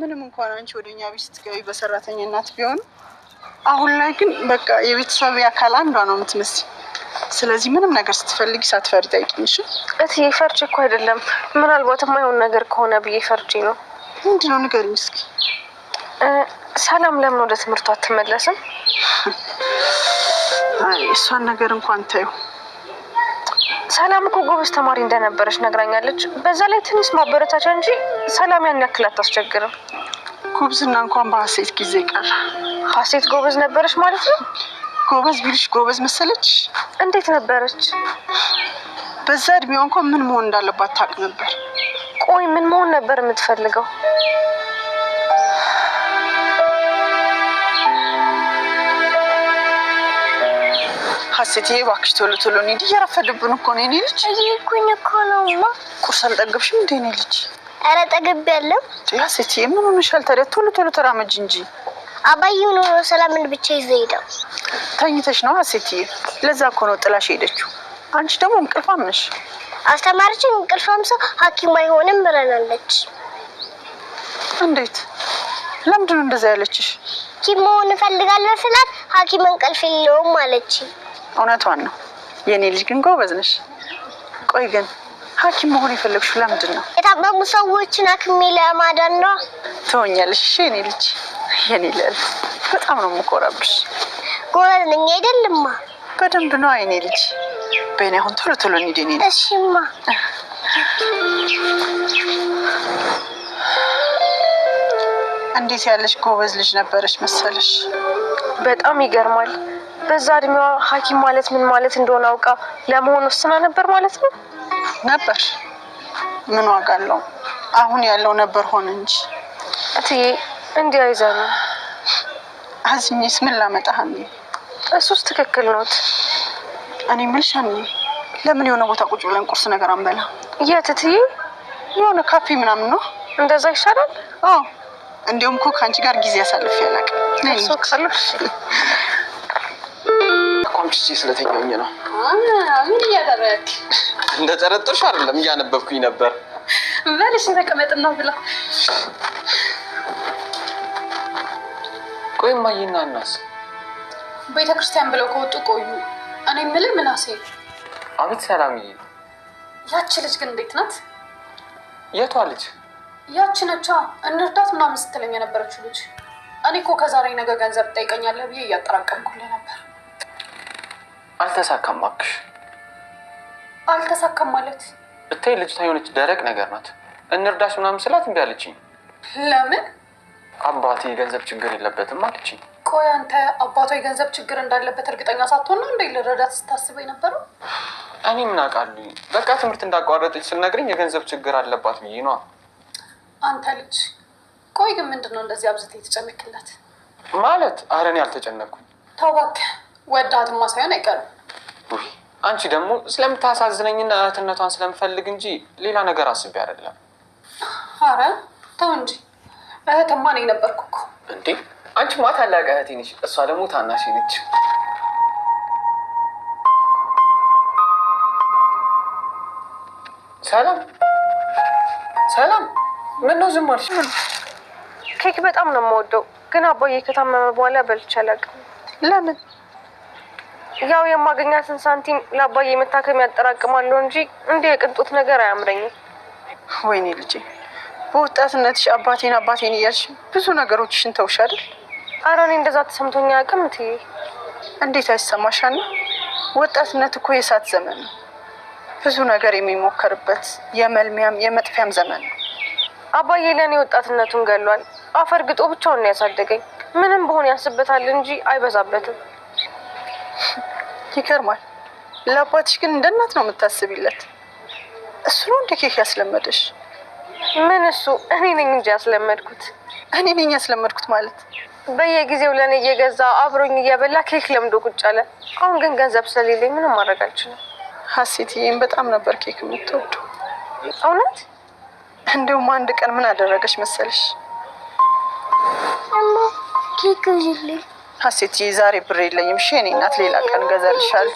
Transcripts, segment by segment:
ምንም እንኳን አንቺ ወደኛ ቤት ስትገቢ በሰራተኛነት ቢሆን አሁን ላይ ግን በቃ የቤተሰብ አካል አንዷ ነው የምትመስል። ስለዚህ ምንም ነገር ስትፈልጊ ሳትፈሪ ጠይቂኝ። እሺ እትዬ ፈርቼ እኮ አይደለም፣ ምናልባት የማይሆን ነገር ከሆነ ብዬ ፈርቼ ነው። ምንድነው ንገሪኝ እስኪ። ሰላም ለምን ወደ ትምህርቷ አትመለስም? አይ እሷን ነገር እንኳን ታዩ። ሰላም እኮ ጎበዝ ተማሪ እንደነበረች ነግራኛለች። በዛ ላይ ትንሽ ማበረታቻ እንጂ ሰላም ያን ያክል አታስቸግርም። ጉብዝና እንኳን በሀሴት ጊዜ ቀረ። ሀሴት ጎበዝ ነበረች ማለት ነው? ጎበዝ ቢልሽ ጎበዝ መሰለች? እንዴት ነበረች? በዛ እድሜዋ እንኳን ምን መሆን እንዳለባት ታውቅ ነበር። ቆይ ምን መሆን ነበር የምትፈልገው? ሀሴትዬ እባክሽ ቶሎ ቶሎ እንሂድ፣ እየረፈደብን እኮ ነው። የኔ ልጅ እየኩኝ እኮ ነው። ቁርስ አልጠገብሽም እንዴ የኔ ልጅ? ኧረ ጠግቤያለሁ። ሀሴትዬ ምን ሆነሻል ታዲያ? ቶሎ ቶሎ ተራመጅ እንጂ። አባዬ ነው ሰላምን ብቻ ይዘው ሄደው። ተኝተሽ ነው ሀሴትዬ? ለዛ እኮ ነው ጥላሽ ሄደችው። አንቺ ደግሞ እንቅልፋም ነሽ። አስተማሪችን እንቅልፋም ሰው ሐኪም አይሆንም ብለናለች። እንዴት? ለምንድን ነው እንደዛ ያለችሽ? ሐኪም መሆን እፈልጋለሁ ስላት ሐኪም እንቅልፍ የለውም አለች። እውነቷን ነው። የኔ ልጅ ግን ጎበዝ ነሽ። ቆይ ግን ሐኪም መሆን የፈለግሽው ለምንድን ነው? የታመሙ ሰዎችን አክሜ ለማዳን ነው። ትሆኛለሽ። እሺ የኔ ልጅ፣ የኔ ልጅ በጣም ነው የምኮራብሽ። ጎበዝ ነኝ አይደልማ? በደንብ ነው የኔ ልጅ። በእኔ አሁን ቶሎ ቶሎ እንሂድ የኔ ልጅ። እሺማ። እንዴት ያለች ጎበዝ ልጅ ነበረች መሰለሽ። በጣም ይገርማል። በዛ እድሜዋ ሐኪም ማለት ምን ማለት እንደሆነ አውቃ ለመሆን ወስና ነበር ማለት ነው። ነበር ምን ዋጋ አለው? አሁን ያለው ነበር ሆነ እንጂ። እትዬ እንዲህ አይዘኑ። አዝኜስ ምን ላመጣህ? እሱስ ትክክል ነው። እኔ የምልሽ ለምን የሆነ ቦታ ቁጭ ብለን ቁርስ ነገር አንበላ? የት እትዬ? የሆነ ካፌ ምናምን ነው። እንደዛ ይሻላል። አዎ እንዲያውም እኮ ከአንቺ ጋር ጊዜ አሳልፌ አላውቅም። ኮምፒውተር ስለተኛኝ ነው። ምን እያደረክ? እንደጠረጠርሽ አይደለም፣ እያነበብኩኝ ነበር። በልሽ ተቀመጥና ብላ። ቆይ ማይና እናስ ቤተክርስቲያን ብለው ከወጡ ቆዩ። እኔ የምልህ ምናሴ። አቤት ሰላምዬ። ያቺ ልጅ ግን እንዴት ናት? የቷ ልጅ? ያቺ ነቻ እንርዳት ምናምን ስትለኝ የነበረችው ልጅ። እኔ እኮ ከዛሬ ነገ ገንዘብ ትጠይቀኛለህ ብዬ እያጠራቀምኩልህ ነበር። አልተሳካም እባክሽ። አልተሳካም ማለት? ብታይ ልጅቷ የሆነች ደረቅ ነገር ናት። እንርዳሽ ምናምን ስላት እምቢ አለችኝ። ለምን? አባቴ የገንዘብ ችግር የለበትም አለችኝ። ቆይ አንተ አባቷ የገንዘብ ችግር እንዳለበት እርግጠኛ ሳትሆን ነው እንዴ ልረዳት ስታስበኝ ነበረው? እኔ ምን አውቃለሁ? በቃ ትምህርት እንዳቋረጠች ስነግረኝ የገንዘብ ችግር አለባት ብዬ ነዋ። አንተ ልጅ ቆይ ግን ምንድነው እንደዚህ አብዝተህ የተጨነክላት? ማለት ኧረ እኔ አልተጨነኩም። ተው እባክህ፣ ወዳትማ ሳይሆን አይቀርም። ውይ አንቺ ደግሞ ስለምታሳዝነኝና እህትነቷን ስለምፈልግ እንጂ ሌላ ነገር አስቤ አይደለም። አረ ተው እንጂ እህትማ ነኝ ነበርኩ እኮ። እንዴ አንቺማ ታላቅ እህቴ ነሽ፣ እሷ ደግሞ ታናሽ ነች። ሰላም ሰላም፣ ምን ነው ዝም አልሽ? ኬክ በጣም ነው የምወደው፣ ግን አባዬ ከታመመ በኋላ በልቼ አላውቅም። ለምን? ያው የማገኛትን ሳንቲም ለአባዬ መታከም ያጠራቅማለሁ እንጂ እንዲህ የቅንጦት ነገር አያምረኝም። ወይኔ ልጄ፣ በወጣትነትሽ አባቴን እያልሽ ብዙ ነገሮችሽን ተውሽ አይደል? ኧረ እኔ እንደዛ ተሰምቶኝ አያውቅም እትዬ። እንዴት አይሰማሻል? ወጣትነት እኮ የእሳት ዘመን ነው። ብዙ ነገር የሚሞከርበት የመልሚያም የመጥፊያም ዘመን ነው። አባዬ ለእኔ ወጣትነቱን ገሏል። አፈርግጦ ብቻውን ያሳደገኝ። ምንም በሆን ያንስበታል እንጂ አይበዛበትም። ይገርማል። ለአባትሽ ግን እንደ እናት ነው የምታስቢለት። እሱ ነው እንደ ኬክ ያስለመደሽ? ምን እሱ? እኔ ነኝ እንጂ ያስለመድኩት። እኔ ነኝ ያስለመድኩት ማለት? በየጊዜው ለእኔ እየገዛ አብሮኝ እየበላ ኬክ ለምዶ ቁጭ አለ። አሁን ግን ገንዘብ ስለሌለኝ ምንም ማድረግ አልችልም። ሀሴትዬም በጣም ነበር ኬክ የምትወደው። እውነት? እንደውም አንድ ቀን ምን አደረገች መሰለሽ? እማ ኬክ ይልኝ። ሀሴትዬ ዛሬ ብር የለኝም። እሺ የእኔ እናት ሌላ ቀን እገዛልሻለሁ።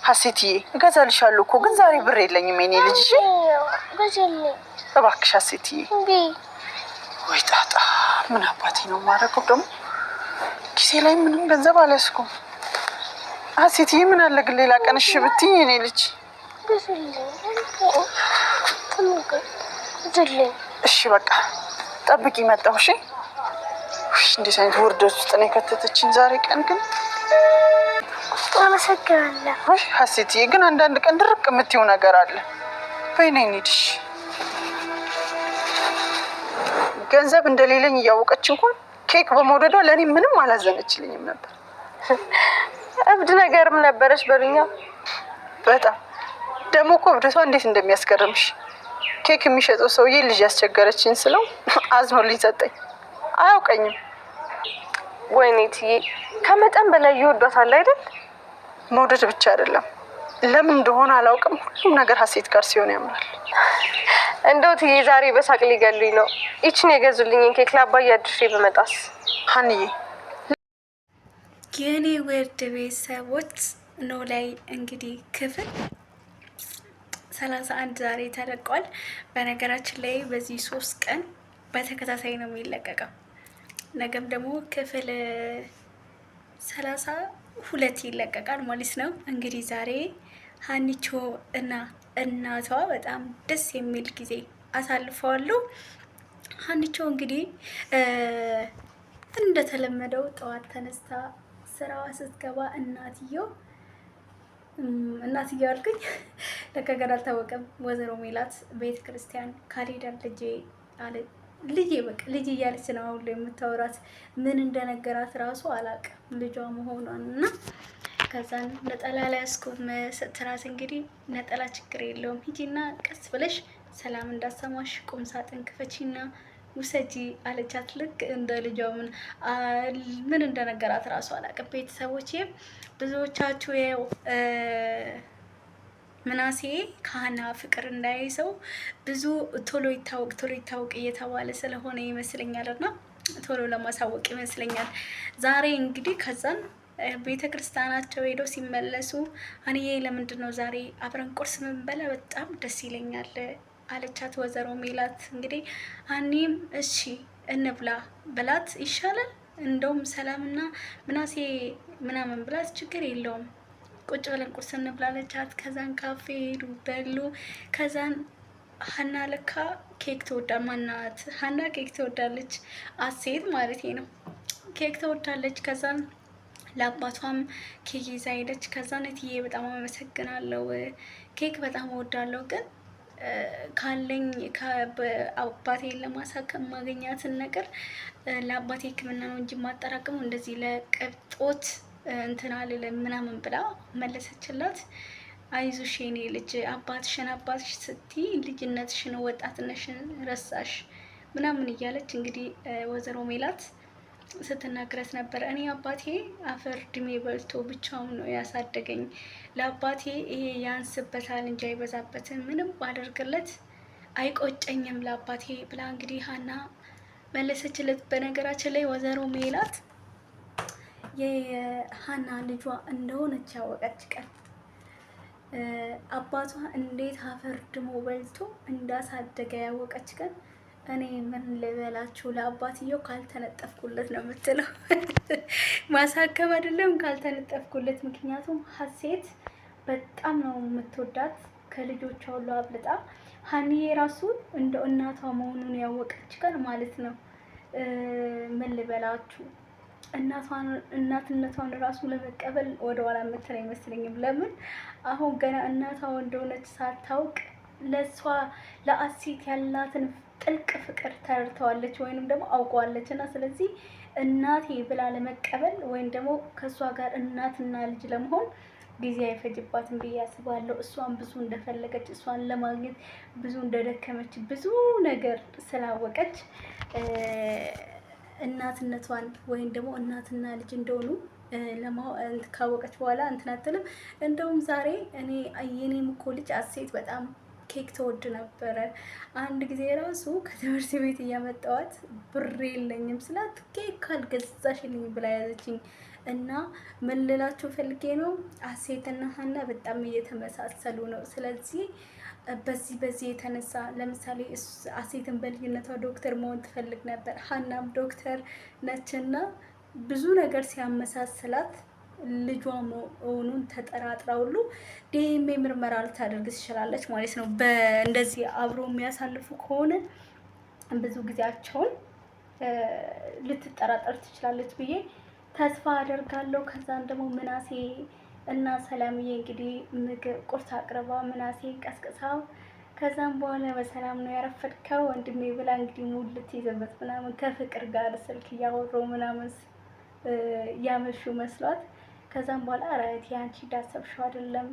ሀሴትዬ እገዛልሻለሁ እኮ ግን ዛሬ ብር የለኝም የኔ ልጅ። እሺ እባክሽ ሀሴትዬ። ምን አባቴ ነው የማደርገው ደግሞ? ኪሴ ላይ ምንም ገንዘብ አልያዝኩም። ሀሴትዬ ምን አለ ግን ሌላ ቀን እሺ ብትይኝ የኔ ልጅ። እሺ በቃ ጠብቂ መጣሁ። እሺ እንዴት አይነት ውርደት ውስጥ ነው የከተተችኝ ዛሬ ቀን ግን። አመሰግናለሁ። ሀሴትዬ ግን አንዳንድ ቀን ድርቅ የምትይው ነገር አለ። በይኔ እንሂድሽ። ገንዘብ እንደሌለኝ እያወቀች እንኳን ኬክ በመውደዷ ለእኔ ምንም አላዘነችልኝም ነበር። እብድ ነገርም ነበረች በሉኛ። በጣም ደግሞ እኮ እብደቷ እንዴት እንደሚያስገርምሽ። ኬክ የሚሸጠው ሰውዬ ልጅ ያስቸገረችኝ ስለው አዝኖልኝ ሰጠኝ። አያውቀኝም። ወይኔ ትዬ ከመጠን በላይ ይወዷታል አይደል? መውደድ ብቻ አይደለም ለምን እንደሆነ አላውቅም፣ ሁሉም ነገር ሀሴት ጋር ሲሆን ያምራል። እንደው ትዬ ዛሬ በሳቅ ሊገሉኝ ነው። ይችን የገዙልኝን ኬክ ለአባዬ አድርሼ በመጣስ። ሀንዬ የኔ ውድ ቤተሰቦች ኖላዊ እንግዲህ ክፍል 31 ዛሬ ተለቋል። በነገራችን ላይ በዚህ 3 ቀን በተከታታይ ነው የሚለቀቀው። ነገም ደግሞ ክፍል 32 ይለቀቃል ማለት ነው። እንግዲህ ዛሬ ሀኒቾ እና እናቷ በጣም ደስ የሚል ጊዜ አሳልፈዋሉ። ሀኒቾ እንግዲህ እንደተለመደው ጠዋት ተነስታ ስራዋ ስትገባ እናትየው አልኩኝ ለከገር አልታወቀም። ወይዘሮ ሜላት ቤተ ክርስቲያን ካልሄዳል ልጄ በቃ ልጅ እያለች ነው አሁን ላይ የምታወራት። ምን እንደነገራት ራሱ አላውቅም ልጇ መሆኗን እና ከዛን ነጠላ ላይ አስቆም ስትራት እንግዲህ ነጠላ ችግር የለውም ሂጂና ቀስ ብለሽ ሰላም እንዳሰማሽ ቁም ሳጥን ክፈቺና ውሰጂ አለቻት። ልክ እንደ ልጇ ምን እንደነገራት ራሱ አላውቅም። ቤተሰቦቼ ብዙዎቻችሁ ምናሴ ከሀና ፍቅር እንዳይዘው ብዙ ቶሎ ይታወቅ እየተባለ ስለሆነ ይመስለኛል እና ቶሎ ለማሳወቅ ይመስለኛል። ዛሬ እንግዲህ ከዛን ቤተ ክርስቲያናቸው ሄደው ሲመለሱ አንዬ ለምንድን ነው ዛሬ አብረን ቁርስ ምንበላ በጣም ደስ ይለኛል አለቻት ወይዘሮ ሜላት። እንግዲህ አኒም እሺ እንብላ ብላት ይሻላል እንደውም ሰላምና ምናሴ ምናምን ብላት ችግር የለውም ቁጭ ብለን ቁርስ እንብላ አለቻት። ከዛን ካፌ ሄዱ በሉ። ከዛን ሀና ለካ ኬክ ትወዳለች። ማናት ሀና ኬክ ትወዳለች፣ አሴት ማለት ነው ኬክ ትወዳለች። ከዛን ለአባቷም ኬክ ይዛ ሄደች። ከዛን እትዬ በጣም አመሰግናለሁ ኬክ በጣም እወዳለሁ ግን ካለኝ አባቴን ለማሳከም ማገኛትን ነገር ለአባቴ ሕክምና ነው እንጂ ማጠራቅመው እንደዚህ ለቅብጦት እንትን አልልም ምናምን ብላ መለሰችላት። አይዞሽ የኔ ልጅ አባትሽ ስትይ ልጅነትሽን ወጣትነሽን ረሳሽ ምናምን እያለች እንግዲህ ወይዘሮ ሜላት ስትናገረት ነበር። እኔ አባቴ አፈር ድሜ በልቶ ብቻውን ነው ያሳደገኝ። ለአባቴ ይሄ ያንስበታል እንጂ አይበዛበትም። ምንም ባደርግለት አይቆጨኝም ለአባቴ ብላ እንግዲህ ሀና መለሰችለት። በነገራችን ላይ ወይዘሮ ሜላት የሀና ልጇ እንደሆነች ያወቀች ቀን አባቷ እንዴት አፈር ድሞ በልቶ እንዳሳደገ ያወቀች ቀን እኔ ምን ልበላችሁ ለአባትየው ካልተነጠፍኩለት ነው የምትለው። ማሳከም አይደለም ካልተነጠፍኩለት። ምክንያቱም ሀሴት በጣም ነው የምትወዳት ከልጆቿ ሁሉ አብልጣ። ሀኒዬ ራሱ እንደ እናቷ መሆኑን ያወቀች ቀን ማለት ነው ምን ልበላችሁ እናትነቷን ራሱ ለመቀበል ወደኋላ የምትል አይመስለኝም። ለምን አሁን ገና እናቷ እንደሆነች ሳታውቅ ለሷ ለአሴት ያላትን ጥልቅ ፍቅር ተረድተዋለች ወይንም ደግሞ አውቀዋለች። እና ስለዚህ እናቴ ብላ ለመቀበል ወይም ደግሞ ከእሷ ጋር እናትና ልጅ ለመሆን ጊዜ አይፈጅባትም ብዬ አስባለሁ። እሷን ብዙ እንደፈለገች እሷን ለማግኘት ብዙ እንደደከመች ብዙ ነገር ስላወቀች እናትነቷን ወይም ደግሞ እናትና ልጅ እንደሆኑ ካወቀች በኋላ እንትን አትልም። እንደውም ዛሬ የኔም እኮ ልጅ አሴት በጣም ኬክ ተወድ ነበረ። አንድ ጊዜ ራሱ ከትምህርት ቤት እያመጣዋት ብር የለኝም ስላት ኬክ ካልገዛሽልኝ ብላ ያዘችኝ። እና ምን ልላችሁ ፈልጌ ነው አሴትና ሀና በጣም እየተመሳሰሉ ነው። ስለዚህ በዚህ የተነሳ ለምሳሌ አሴትን በልጅነቷ ዶክተር መሆን ትፈልግ ነበር። ሀናም ዶክተር ነችና ብዙ ነገር ሲያመሳስላት ልጇ መሆኑን ተጠራጥራ ሁሉ ዲኤንኤ ምርመራ ልታደርግ ትችላለች ማለት ነው። እንደዚህ አብሮ የሚያሳልፉ ከሆነ ብዙ ጊዜያቸውን ልትጠራጠር ትችላለች ብዬ ተስፋ አደርጋለሁ። ከዛም ደግሞ ምናሴ እና ሰላምዬ እንግዲህ ምግብ ቁርስ አቅርባ ምናሴ ቀስቅሳ ከዛም በኋላ በሰላም ነው ያረፈድከው ወንድሜ ብላ እንግዲህ ሙድ ልትይዘበት ምናምን ከፍቅር ጋር ስልክ እያወሩ ምናምን ያመሹ መስሏት ከዛም በኋላ አራይቲ አንቺ እንዳሰብሽው አይደለም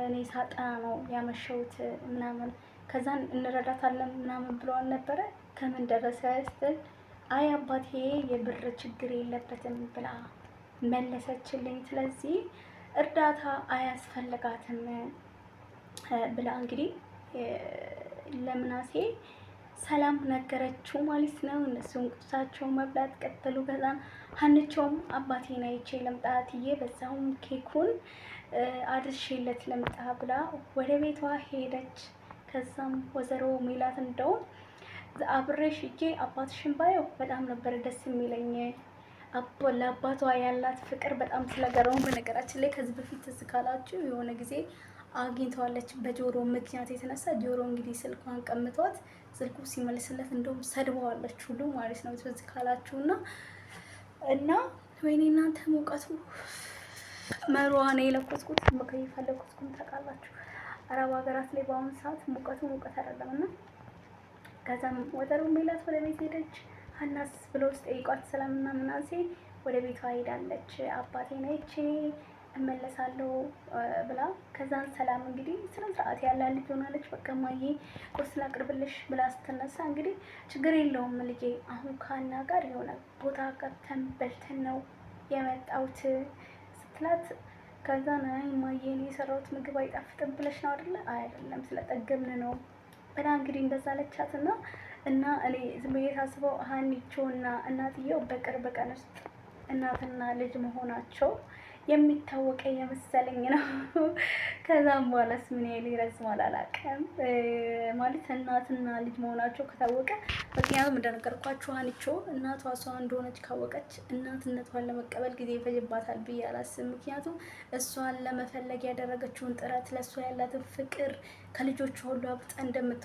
እኔ ሳጠና ነው ያመሸሁት ምናምን ከዛን እንረዳታለን ምናምን ብለዋል ነበረ። ከምን ደረሰ ስትል አይ አባቴ የብር ችግር የለበትም ብላ መለሰችልኝ። ስለዚህ እርዳታ አያስፈልጋትም ብላ እንግዲህ ለምናሴ ሰላም ነገረችው ማለት ነው። እነሱን ቁርሳቸውን መብላት ቀጠሉ። ከዛም ሀንቾም አባቴን አይቼ ልምጣትዬ በዛውም ኬኩን አድርሼለት ልምጣ ብላ ወደ ቤቷ ሄደች። ከዛም ወይዘሮ ሜላት እንደውም አብሬሽ ሂጄ አባትሽን ባየው በጣም ነበር ደስ የሚለኝ ለአባቷ ያላት ፍቅር በጣም ስለገረሙ። በነገራችን ላይ ከዚህ በፊት ትዝ ካላችሁ የሆነ ጊዜ አግኝተዋለች በጆሮ ምክንያት የተነሳ ጆሮ እንግዲህ ስልኳን ቀምቷት ስልኩ ሲመልስለት እንደውም ሰድበዋለች ሁሉ ማለት ነው ትዝ ካላችሁ እና ወይኔ እናንተ ሙቀቱ መሯን የለኮስኩት መከየፍ አለኮስኩም ታውቃላችሁ። አረብ ሀገራት ላይ በአሁኑ ሰዓት ሙቀቱ ሙቀት አይደለም እና ከዛም ወይዘሮ ሜላት ወደ ቤት ሄደች። ሀናስ ብለው ጠይቋት ሰላምና ምናሴ ወደ ቤቷ ሄዳለች። አባቴን አይቼ እመለሳለሁ ብላ ከዛን ሰላም እንግዲህ ስነ ስርዓት ያለ ልጅ ሆናለች። በቃ እማዬ ቁርስ ላቅርብልሽ ብላ ስትነሳ እንግዲህ ችግር የለውም ልጄ አሁን ከሀና ጋር የሆነ ቦታ ገብተን በልተን ነው የመጣሁት ስትላት ከዛን አይ እማዬ እኔ የሰራሁት ምግብ አይጣፍጥም ብለሽ ነው አይደለ? አይደለም ስለጠገብን ነው ብላ እንግዲህ እንደዛ አለቻትና እና እኔ ዝም ብዬ ሳስበው ሀኒቾ እና እናትየው በቅርብ ቀን ውስጥ እናትና ልጅ መሆናቸው የሚታወቀ የመሰለኝ ነው። ከዛም በኋላስ ምን ያህል ይረዝማል አላውቅም። ማለት እናትና ልጅ መሆናቸው ከታወቀ ምክንያቱም እንደነገርኳችሁ ሀኒቾ እናቷ እሷ እንደሆነች ካወቀች እናትነቷን ለመቀበል ጊዜ ይፈጅባታል ብዬ አላስብም። ምክንያቱም እሷን ለመፈለግ ያደረገችውን ጥረት ለእሷ ያላትን ፍቅር ከልጆቿ ሁሉ አብጣ እንደምትወ